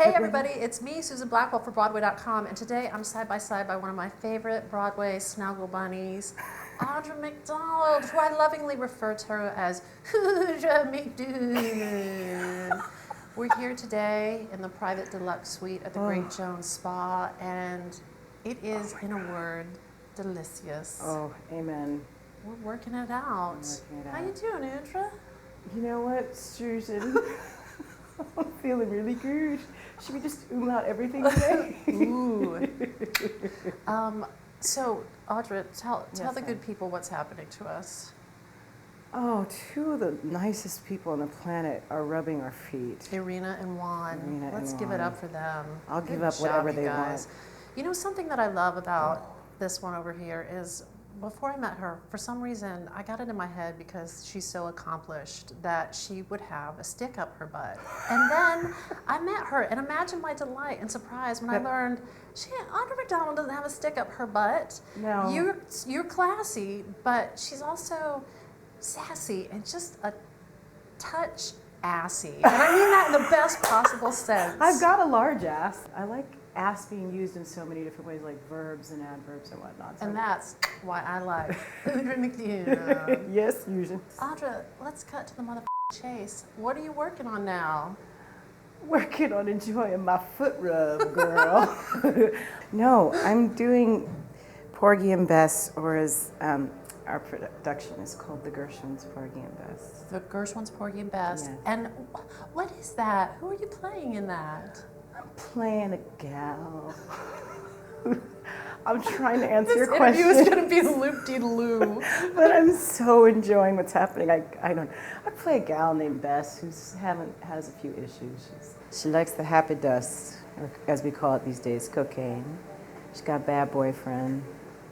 Hey everybody, it's me, Susan Blackwell for Broadway.com, and today I'm side by side by one of my favorite Broadway snuggle bunnies, Audra McDonald, who I lovingly refer to her as Audra McDonald. We're here today in the private deluxe suite at the Great Jones Spa, and it is, in a word, delicious. Oh, amen. We're working it out. How you doing, Audra? You know what, Susan? I'm feeling really good. Should we just out everything today? Ooh. So, Audra, tell the good people what's happening to us. Oh, two of the nicest people on the planet are rubbing our feet. Irina and Juan. Let's give it up for them. I'll give up whatever they want. You know, something that I love about this one over here is, before I met her, for some reason, I got it in my head because she's so accomplished that she would have a stick up her butt. And then I met her, and imagine my delight and surprise when I learned Audra McDonald doesn't have a stick up her butt. No. You're classy, but she's also sassy and just a touch assy. And I mean that in the best possible sense. I've got a large ass. I like ass being used in so many different ways, like verbs and adverbs and whatnot. So. And that's why I like Audra McDonald. Yes, Susan. Audra, let's cut to the motherfucking chase. What are you working on now? Working on enjoying my foot rub, girl. No, I'm doing Porgy and Bess, or as our production is called, the Gershwins, Porgy and Bess. The Gershwins, Porgy and Bess. Yes. And what is that? Who are you playing in that? I'm playing a gal. I'm trying to answer your question. This interview is going to be a loop-de-loo. But I'm so enjoying what's happening. I play a gal named Bess who has a few issues. She likes the happy dust, or as we call it these days, cocaine. She's got a bad boyfriend,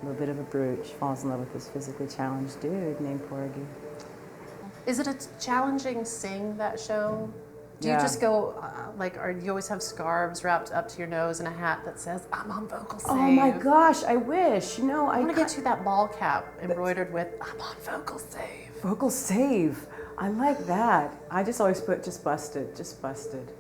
a little bit of a brute. She falls in love with this physically challenged dude named Porgy. Is it a challenging sing, that show? Do you just go, or do you always have scarves wrapped up to your nose and a hat that says, I'm on vocal save? Oh my gosh, I wish. You know, I want to get you that ball cap embroidered with, I'm on vocal save. Vocal save. I like that. I just always put just busted,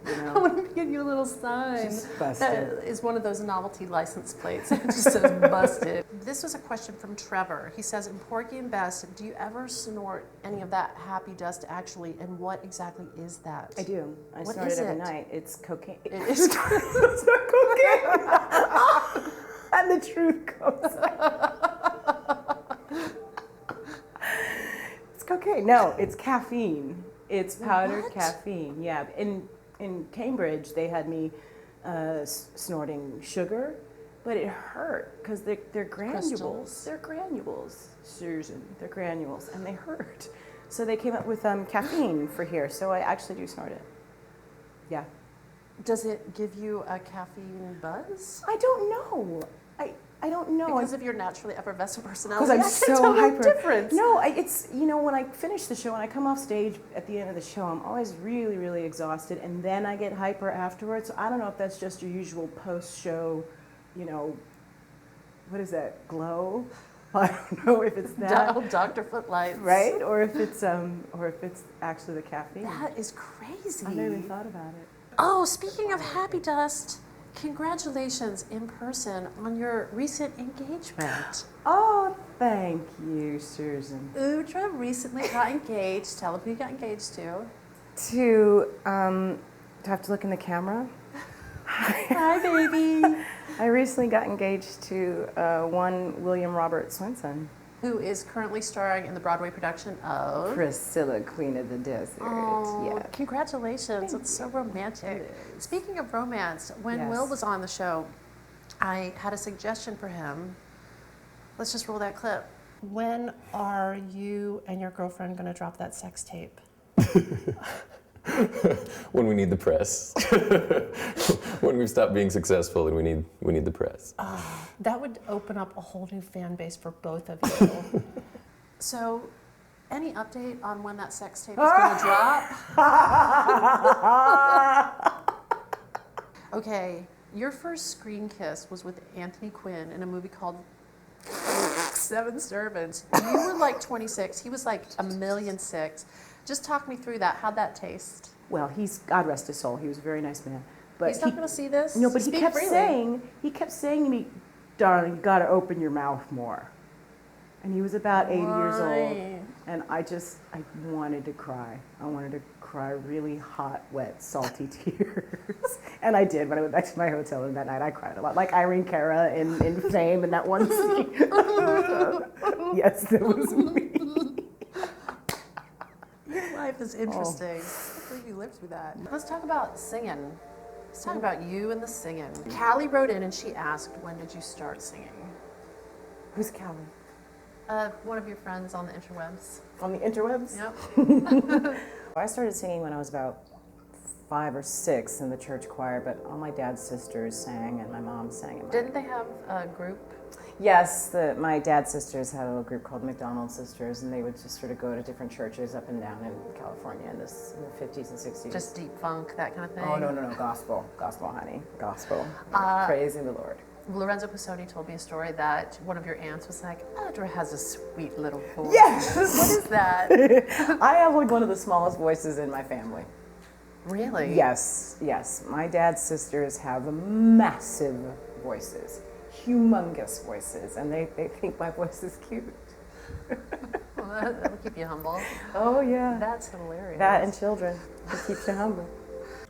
you know? I want to give you a little sign. Just busted. That is one of those novelty license plates. It just says busted. This was a question from Trevor. He says, in Porgy and Bess, do you ever snort any of that happy dust actually, and what exactly is that? I do. I what snort is it every it? night. It's cocaine. It is It's not cocaine. And the truth comes out. Okay, no, it's caffeine. It's powdered caffeine. Yeah, in Cambridge they had me snorting sugar, but it hurt because they're granules. Crystals. They're granules, Susan. They're granules, and they hurt. So they came up with caffeine for here. So I actually do snort it. Yeah. Does it give you a caffeine buzz? I don't know. I don't know. Because of your naturally effervescent personality. Because I'm so hyper. Difference. No, it's, you know, when I finish the show, when I come off stage at the end of the show, I'm always really, really exhausted, and then I get hyper afterwards. So I don't know if that's just your usual post-show, you know, what is that, glow? I don't know if it's that. Dr. Footlights. Right? Or if it's actually the caffeine. That is crazy. I never even thought about it. Oh, speaking of happy dust, congratulations in person on your recent engagement. Oh, thank you, Susan. Audra recently got engaged. Tell them who you got engaged to. Do I have to look in the camera? Hi, baby. I recently got engaged to one William Robert Swenson, who is currently starring in the Broadway production of Priscilla, Queen of the Desert. Oh, yeah. Congratulations. It's so romantic. Speaking of romance, when Will was on the show, I had a suggestion for him. Let's just roll that clip. When are you and your girlfriend going to drop that sex tape? When we need the press. When we've stopped being successful and we need the press. That would open up a whole new fan base for both of you. So, any update on when that sex tape is going to drop? Okay, your first screen kiss was with Anthony Quinn in a movie called Seven Servants. You were like 26. He was like 1,000,006. Just talk me through that. How'd that taste? Well, God rest his soul. He was a very nice man. But He's not going to see this. No, but he Speak kept freely. saying to me, darling, you got to open your mouth more. And he was about 80 years old. And I wanted to cry. I wanted to cry really hot, wet, salty tears. And I did when I went back to my hotel room that night. I cried a lot, like Irene Cara in Fame in that one scene. Yes, that was me. Your life is interesting. I can't believe you lived through that. Let's talk about singing. Let's talk about you and the singing. Callie wrote in and she asked, when did you start singing? Who's Callie? One of your friends on the interwebs. On the interwebs? Yep. I started singing when I was about 5 or 6 in the church choir, but all my dad's sisters sang and my mom sang. Didn't they have a group? Yes, my dad's sisters had a little group called McDonald Sisters, and they would just sort of go to different churches up and down in California in the 50s and 60s. Just deep funk, that kind of thing? Oh, no, gospel, honey, gospel. Praising the Lord. Lorenzo Pisoni told me a story that one of your aunts was like, Audra has a sweet little voice. Yes! What is that? I have like one of the smallest voices in my family. Really? Yes. My dad's sisters have massive voices, humongous voices, and they think my voice is cute. Well, that'll keep you humble. Oh, yeah. That's hilarious. That and children. It keeps you humble.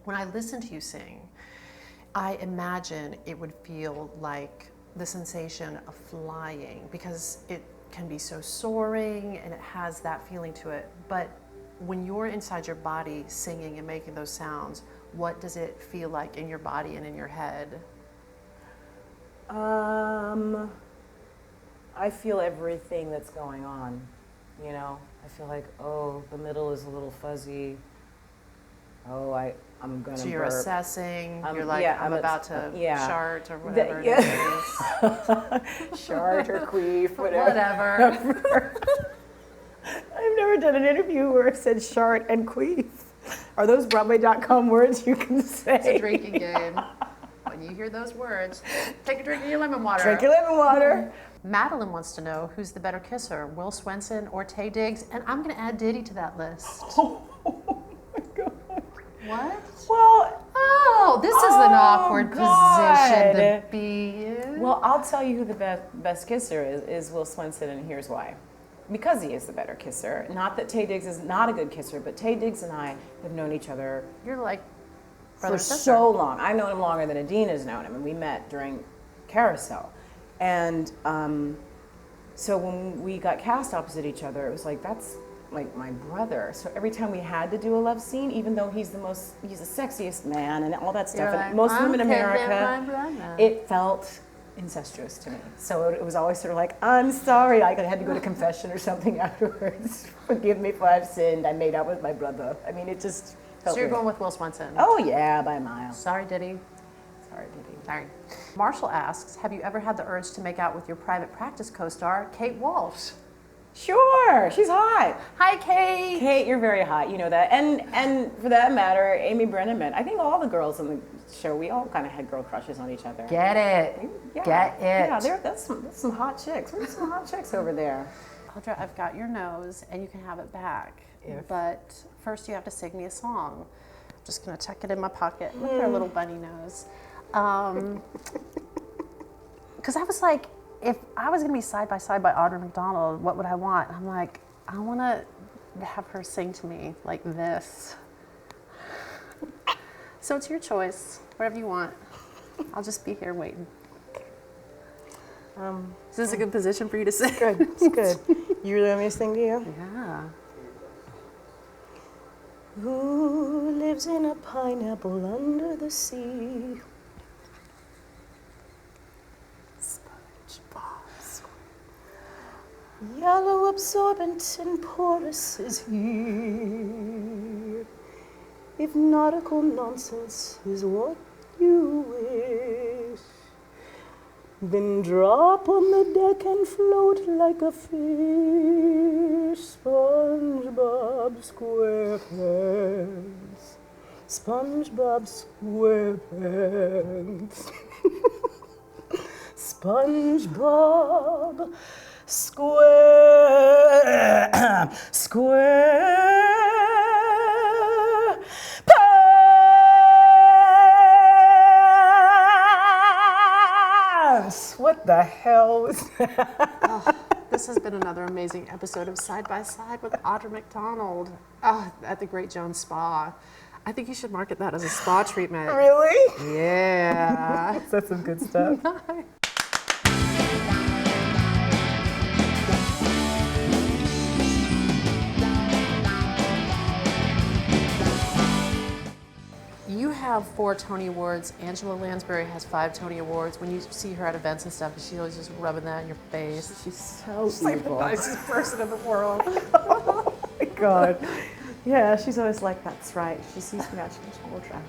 When I listen to you sing, I imagine it would feel like the sensation of flying, because it can be so soaring and it has that feeling to it. But when you're inside your body singing and making those sounds, what does it feel like in your body and in your head? I feel everything that's going on, you know? I feel like, oh, the middle is a little fuzzy. Oh, I'm gonna So you're burp. assessing, you're like, yeah, I'm about to yeah. shart or whatever it is. Shart or queef, Whatever. I've never done an interview where it said shart and queef. Are those Broadway.com words you can say? It's a drinking game. When you hear those words, take a drink of your lemon water. Drink your lemon water. Madeline wants to know who's the better kisser, Will Swenson or Taye Diggs, and I'm going to add Diddy to that list. Oh my God. What? Well, this is an awkward position to be in. Well, I'll tell you who the best kisser is Will Swenson, and here's why. Because he is the better kisser. Not that Taye Diggs is not a good kisser, but Taye Diggs and I have known each other You're like brother for and sister. so long. I've known him longer than Adina's known him, and we met during Carousel. And so when we got cast opposite each other, it was like, that's like my brother. So every time we had to do a love scene, even though he's the sexiest man and all that stuff, Like, and most of them in America, America, it felt incestuous to me. So it was always sort of like, I'm sorry, I had to go to confession or something afterwards. Forgive me if I've sinned. I made out with my brother. I mean, it just felt So you're weird. going with Will Swenson. Oh yeah, by a mile. Sorry, Diddy. Sorry, Diddy. Sorry. Marshall asks, have you ever had the urge to make out with your private practice co-star, Kate Walsh? Sure, she's hot. Hi, Kate. Kate, you're very hot, you know that. And for that matter, Amy Brenneman. I think all the girls on the show, we all kind of had girl crushes on each other. Get it. Yeah. Get it. Yeah, that's some hot chicks. There's some hot chicks over there. Audra, I've got your nose, and you can have it back. But first you have to sing me a song. I'm just going to tuck it in my pocket. Look at her little bunny nose. Because I was like, if I was going to be side by side by Audra McDonald, what would I want? I'm like, I want to have her sing to me like this. So it's your choice, whatever you want. I'll just be here waiting. Is this a good position for you to sing? Good, it's good. You really want me to sing to you? Yeah. Who lives in a pineapple under the sea? SpongeBob SquarePants. Yellow, absorbent, and porous is he. If nautical nonsense is what you wish, then drop on the deck and float like a fish. SpongeBob SquarePants. SpongeBob SquarePants. SpongeBob the hell was that? This has been another amazing episode of Side by Side with Audra McDonald at the Great Jones Spa. I think you should market that as a spa treatment. Really? Yeah. That's some good stuff. You have 4 Tony Awards. Angela Lansbury has 5 Tony Awards. When you see her at events and stuff, she's always just rubbing that in your face. She's so She's like the evil. nicest person in the world. Oh my God. Yeah, she's always like, that's right. She sees me out, she goes, Audra.